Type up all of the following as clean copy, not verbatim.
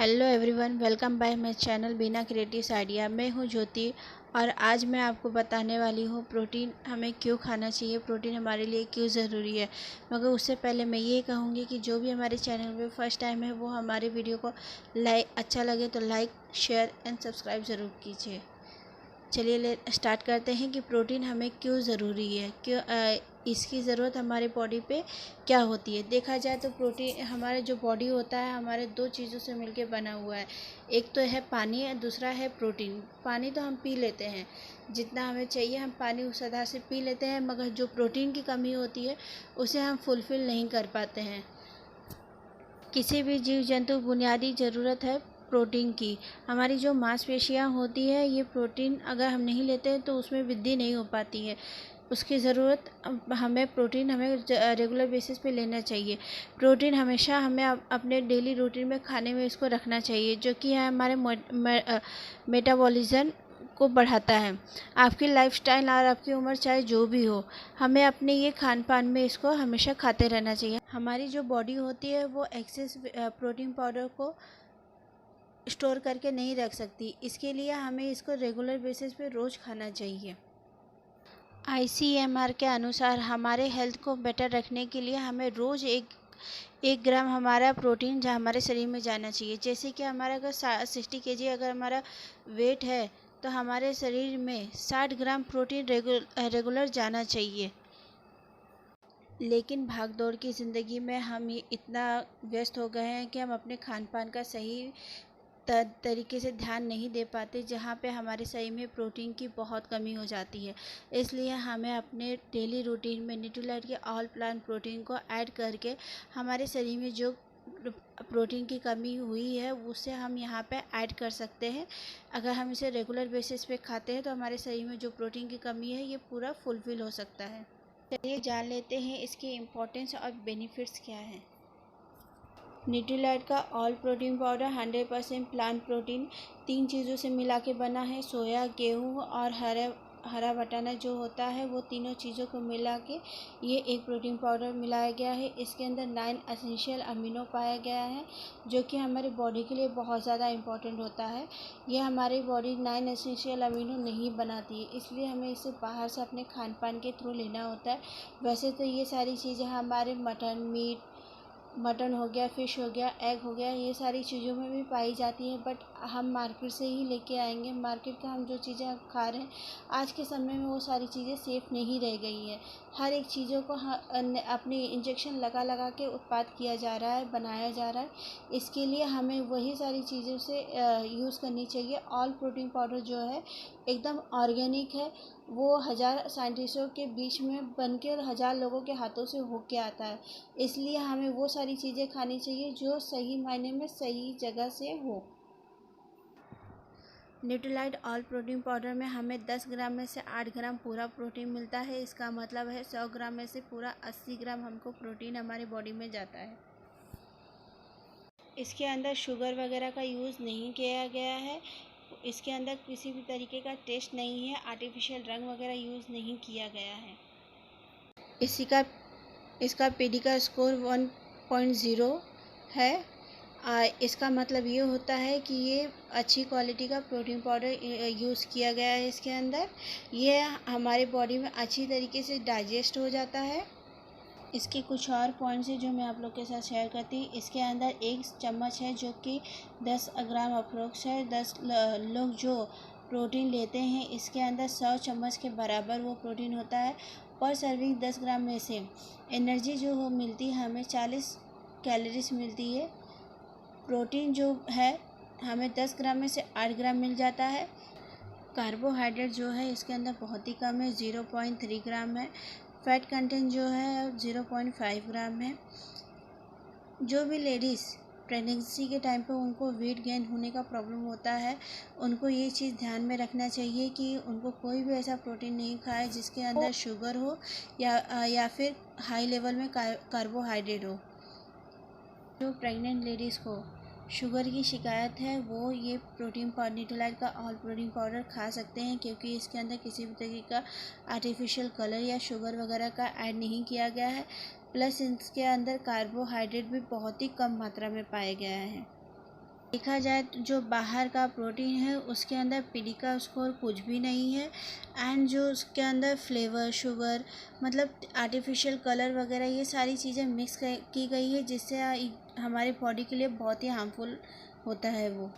Hello everyone, welcome by my channel Bina creative idea. मैं हूं ज्योति और आज मैं आपको बताने वाली हूं प्रोटीन हमें क्यों खाना चाहिए, प्रोटीन हमारे लिए क्यों ज़रूरी है। मगर उससे पहले मैं ये कहूँगी कि जो भी हमारे चैनल पे फर्स्ट टाइम है वो हमारे वीडियो को अच्छा लगे तो लाइक, शेयर एंड सब्सक्राइब ज़रूर कीजिए। चलिए स्टार्ट करते हैं कि प्रोटीन हमें क्यों ज़रूरी है, इसकी ज़रूरत हमारे बॉडी पे क्या होती है। देखा जाए तो प्रोटीन हमारे जो बॉडी होता है हमारे दो चीज़ों से मिलके बना हुआ है। एक तो है पानी और दूसरा है प्रोटीन। पानी तो हम पी लेते हैं, जितना हमें चाहिए हम पानी उस आधार से पी लेते हैं, मगर जो प्रोटीन की कमी होती है उसे हम फुलफ़िल नहीं कर पाते हैं। किसी भी जीव जंतु बुनियादी ज़रूरत है प्रोटीन की। हमारी जो मांसपेशियाँ होती है ये प्रोटीन अगर हम नहीं लेते हैं तो उसमें वृद्धि नहीं हो पाती है। उसकी ज़रूरत हमें प्रोटीन हमें रेगुलर बेसिस पे लेना चाहिए। प्रोटीन हमेशा हमें अपने डेली रूटीन में खाने में इसको रखना चाहिए, जो कि हमारे मेटाबॉलिज्म को बढ़ाता है। आपकी लाइफस्टाइल और आपकी उम्र चाहे जो भी हो, हमें अपने ये खान पान में इसको हमेशा खाते रहना चाहिए। हमारी जो बॉडी होती है वो एक्सेस प्रोटीन पाउडर को स्टोर करके नहीं रख सकती। इसके लिए हमें इसको रेगुलर बेसिस पे रोज़ खाना चाहिए। ICMR के अनुसार हमारे हेल्थ को बेटर रखने के लिए हमें रोज़ एक ग्राम हमारा प्रोटीन हमारे शरीर में जाना चाहिए। जैसे कि हमारा अगर 60 kg अगर हमारा वेट है तो हमारे शरीर में 60 ग्राम प्रोटीन रेगुलर जाना चाहिए। लेकिन भाग दौड़ की ज़िंदगी में हम ये इतना व्यस्त हो गए हैं कि हम अपने खान पान का सही तरीके से ध्यान नहीं दे पाते, जहाँ पे हमारे शरीर में प्रोटीन की बहुत कमी हो जाती है। इसलिए हमें अपने डेली रूटीन में न्यूट्रीलाइट के ऑल प्लांट प्रोटीन को ऐड करके हमारे शरीर में जो प्रोटीन की कमी हुई है उसे हम यहाँ पे ऐड कर सकते हैं। अगर हम इसे रेगुलर बेसिस पे खाते हैं तो हमारे शरीर में जो प्रोटीन की कमी है ये पूरा फुलफिल हो सकता है। चलिए जान लेते हैं इसके इम्पोर्टेंस और बेनिफिट्स क्या हैं। न्यूट्रीलाइट का all protein powder 100% plant protein 3 चीज़ों से मिला के बना है। सोया, गेहूँ और हरा बटाना जो होता है वो तीनों चीज़ों को मिला के ये एक प्रोटीन पाउडर मिलाया गया है। इसके अंदर 9 एसेंशियल अमीनो पाया गया है, जो कि हमारी बॉडी के लिए बहुत ज़्यादा इम्पॉर्टेंट होता है। ये हमारी बॉडी 9 एसेंशियल अमीनो नहीं बनाती है, इसलिए हमें इसे बाहर से अपने खान पान के थ्रू लेना होता है। वैसे तो ये सारी चीज़ें हमारे मटन हो गया, फ़िश हो गया, एग हो गया, ये सारी चीज़ों में भी पाई जाती हैं, बट हम मार्केट से ही लेके आएंगे। मार्केट का हम जो चीज़ें खा रहे हैं आज के समय में वो सारी चीज़ें सेफ़ नहीं रह गई हैं। हर एक चीज़ों को अपनी इंजेक्शन लगा लगा के उत्पाद किया जा रहा है, बनाया जा रहा है। इसके लिए हमें वही सारी चीज़ों से यूज़ करनी चाहिए। ऑल प्रोटीन पाउडर जो है एकदम ऑर्गेनिक है। वो 1000 साइंटिस्टों के बीच में बनकर 1000 लोगों के हाथों से होके आता है। इसलिए हमें वो सारी चीज़ें खानी चाहिए जो सही मायने में सही जगह से हो। न्यूट्रीलाइट ऑल प्रोटीन पाउडर में हमें 10 ग्राम में से 8 ग्राम पूरा प्रोटीन मिलता है। इसका मतलब है 100 ग्राम में से पूरा 80 ग्राम हमको प्रोटीन हमारी बॉडी में जाता है। इसके अंदर शुगर वगैरह का यूज़ नहीं किया गया है। इसके अंदर किसी भी तरीके का टेस्ट नहीं है, आर्टिफिशियल रंग वगैरह यूज़ नहीं किया गया है। इसका पीडी का स्कोर 1.0 है। इसका मतलब ये होता है कि ये अच्छी क्वालिटी का प्रोटीन पाउडर यूज़ किया गया है। इसके अंदर ये हमारे बॉडी में अच्छी तरीके से डाइजेस्ट हो जाता है। इसके कुछ और पॉइंट्स हैं जो मैं आप लोग के साथ शेयर करती हूँ। इसके अंदर 1 चम्मच है जो कि 10 ग्राम अप्रोक्स है। 10 लोग जो प्रोटीन लेते हैं इसके अंदर 100 चम्मच के बराबर वो प्रोटीन होता है। पर सर्विंग 10 ग्राम में से एनर्जी जो वो मिलती है हमें 40 कैलोरीज मिलती है। प्रोटीन जो है हमें 10 ग्राम में से 8 ग्राम मिल जाता है। कार्बोहाइड्रेट जो है इसके अंदर बहुत ही कम है, 0.3 ग्राम है। फैट कंटेंट जो है 0.5 ग्राम है। जो भी लेडीज़ प्रेगनेंसी के टाइम पे उनको वेट गेन होने का प्रॉब्लम होता है, उनको ये चीज़ ध्यान में रखना चाहिए कि उनको कोई भी ऐसा प्रोटीन नहीं खाए जिसके अंदर शुगर हो या फिर हाई लेवल में कार्बोहाइड्रेट हो। जो प्रेग्नेंट लेडीज़ को शुगर की शिकायत है वो ये प्रोटीन न्यूट्रीलाइट का ऑल प्रोटीन पाउडर खा सकते हैं, क्योंकि इसके अंदर किसी भी तरीके का आर्टिफिशियल कलर या शुगर वगैरह का ऐड नहीं किया गया है। प्लस इसके अंदर कार्बोहाइड्रेट भी बहुत ही कम मात्रा में पाया गया है। देखा जाए तो जो बाहर का प्रोटीन है उसके अंदर पीडी का स्कोर कुछ भी नहीं है, एंड जो उसके अंदर फ्लेवर, शुगर, मतलब आर्टिफिशियल कलर वगैरह ये सारी चीज़ें मिक्स की गई है, जिससे हमारे बॉडी के लिए बहुत ही हार्मफुल होता है वो।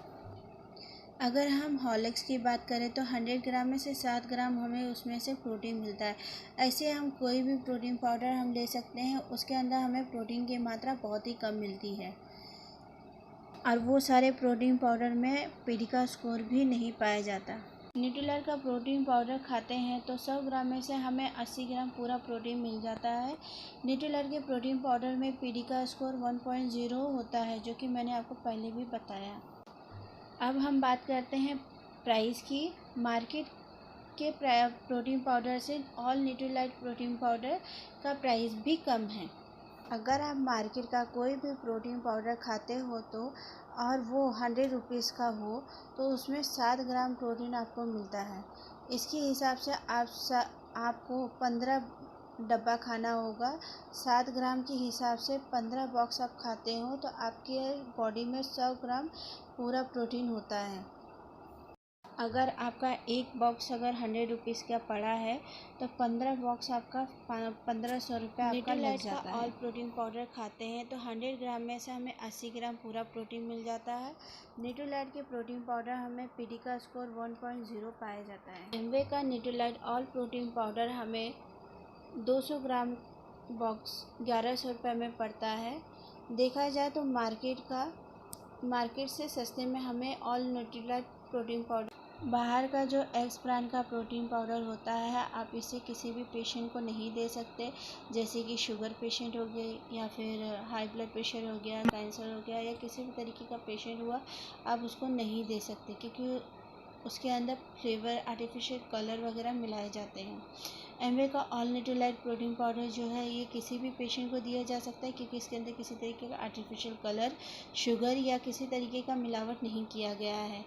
अगर हम हॉर्लिक्स की बात करें तो 100 ग्राम में से 7 ग्राम हमें उसमें से प्रोटीन मिलता है। ऐसे हम कोई भी प्रोटीन पाउडर हम ले सकते हैं, उसके अंदर हमें प्रोटीन की मात्रा बहुत ही कम मिलती है, और वो सारे प्रोटीन पाउडर में पीडी का स्कोर भी नहीं पाया जाता। न्यूट्रीलाइट का प्रोटीन पाउडर खाते हैं तो 100 ग्राम में से हमें 80 ग्राम पूरा प्रोटीन मिल जाता है। न्यूट्रीलाइट के प्रोटीन पाउडर में पीडी का स्कोर 1.0 होता है, जो कि मैंने आपको पहले भी बताया। अब हम बात करते हैं प्राइस की। मार्केट के प्रोटीन पाउडर से ऑल न्यूट्रीलाइट प्रोटीन पाउडर का प्राइस भी कम है। अगर आप मार्केट का कोई भी प्रोटीन पाउडर खाते हो तो और वो 100 रुपीज़ का हो तो उसमें 7 ग्राम प्रोटीन आपको मिलता है। इसके हिसाब से आपको 15 डब्बा खाना होगा। 7 ग्राम के हिसाब से 15 बॉक्स आप खाते हो तो आपके बॉडी में 100 ग्राम पूरा प्रोटीन होता है। अगर आपका एक बॉक्स अगर 100 रुपीज़ का पड़ा है तो 15 बॉक्स आपका 1500 रुपये आपका लग जाता है। ऑल प्रोटीन पाउडर खाते हैं तो 100 ग्राम में से हमें 80 ग्राम पूरा प्रोटीन मिल जाता है। न्यूट्रीलाइट के प्रोटीन पाउडर हमें पीडी का स्कोर 1.0 पाया जाता है। एमवे का न्यूट्रीलाइट ऑल प्रोटीन पाउडर हमें 200 ग्राम बॉक्स 1100 रुपये में पड़ता है। देखा जाए तो मार्केट से सस्ते में हमें ऑल न्यूट्रीलाइट प्रोटीन पाउडर, बाहर का जो एक्स ब्रांड का प्रोटीन पाउडर होता है, आप इसे किसी भी पेशेंट को नहीं दे सकते। जैसे कि शुगर पेशेंट हो गए, या फिर हाई ब्लड प्रेशर हो गया, कैंसर हो गया, या किसी भी तरीके का पेशेंट हुआ, आप उसको नहीं दे सकते, क्योंकि उसके अंदर फ्लेवर, आर्टिफिशियल कलर वगैरह मिलाए जाते हैं। एमवे का ऑल न्यूट्रीलाइट प्रोटीन पाउडर जो है ये किसी भी पेशेंट को दिया जा सकता है, क्योंकि इसके अंदर किसी तरीके का आर्टिफिशियल कलर, शुगर या किसी तरीके का मिलावट नहीं किया गया है।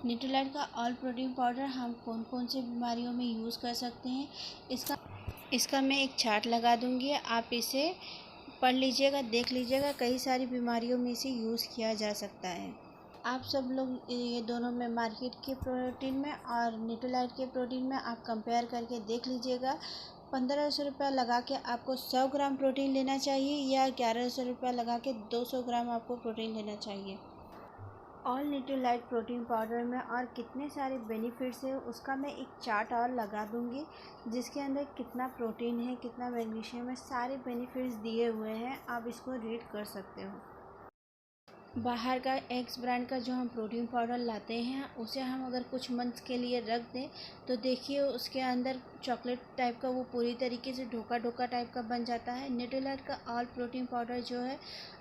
न्यूट्रीलाइट का ऑल प्रोटीन पाउडर हम कौन कौन सी बीमारियों में यूज़ कर सकते हैं, इसका मैं एक चार्ट लगा दूंगी, आप इसे पढ़ लीजिएगा, देख लीजिएगा। कई सारी बीमारियों में इसे यूज़ किया जा सकता है। आप सब लोग ये दोनों में, मार्केट के प्रोटीन में और न्यूट्रीलाइट के प्रोटीन में आप कंपेयर करके देख लीजिएगा। 1500 रुपया लगा के आपको 100 ग्राम प्रोटीन लेना चाहिए, या 1100 रुपया लगा के 200 ग्राम आपको प्रोटीन लेना चाहिए। ऑल न्यूट्रीलाइट प्रोटीन पाउडर में और कितने सारे बेनिफिट्स है उसका मैं एक चार्ट और लगा दूंगी, जिसके अंदर कितना प्रोटीन है, कितना मैग्नीशियम है, सारे बेनिफिट्स दिए हुए हैं, आप इसको रीड कर सकते हो। बाहर का एक्स ब्रांड का जो हम प्रोटीन पाउडर लाते हैं, उसे हम अगर कुछ मंथ्स के लिए रख दें तो देखिए उसके अंदर चॉकलेट टाइप का वो पूरी तरीके से ढोका ढोका टाइप का बन जाता है। न्यूट्रीलाइट का ऑल प्रोटीन पाउडर जो है,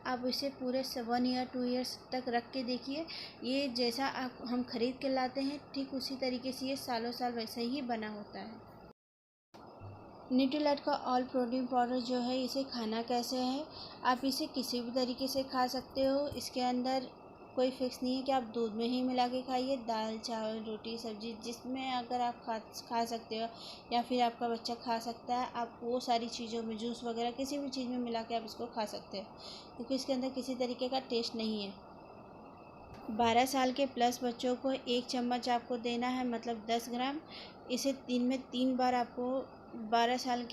आप इसे पूरे 1 ईयर 2 ईयर्स तक रख के देखिए, ये जैसा हम खरीद के लाते हैं ठीक उसी तरीके से ये सालों साल वैसे ही बना होता है। न्यूट्रीलाइट का ऑल प्रोटीन पाउडर जो है, इसे खाना कैसे है, आप इसे किसी भी तरीके से खा सकते हो। इसके अंदर कोई फिक्स नहीं है कि आप दूध में ही मिला के खाइए, दाल, चावल, रोटी, सब्जी, जिसमें अगर आप खा सकते हो, या फिर आपका बच्चा खा सकता है, आप वो सारी चीज़ों में, जूस वगैरह किसी भी चीज़ में मिला के आप इसको खा सकते हो, क्योंकि इसके अंदर किसी तरीके का टेस्ट नहीं है। 12 साल के प्लस बच्चों को 1 चम्मच आपको देना है, मतलब 10 ग्राम। इसे दिन में 3 बार आपको 12 साल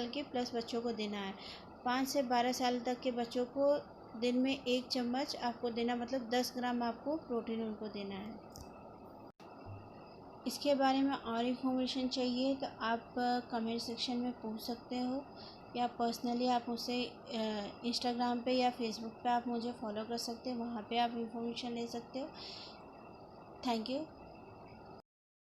के प्लस बच्चों को देना है। 5 से 12 साल तक के बच्चों को दिन में 1 चम्मच आपको देना, मतलब 10 ग्राम आपको प्रोटीन उनको देना है। इसके बारे में और इन्फॉर्मेशन चाहिए तो आप कमेंट सेक्शन में पूछ सकते हो, या पर्सनली आप मुझसे इंस्टाग्राम पे या फेसबुक पे आप मुझे फॉलो कर सकते हो, वहाँ पे आप इन्फॉर्मेशन ले सकते हो। Thank you.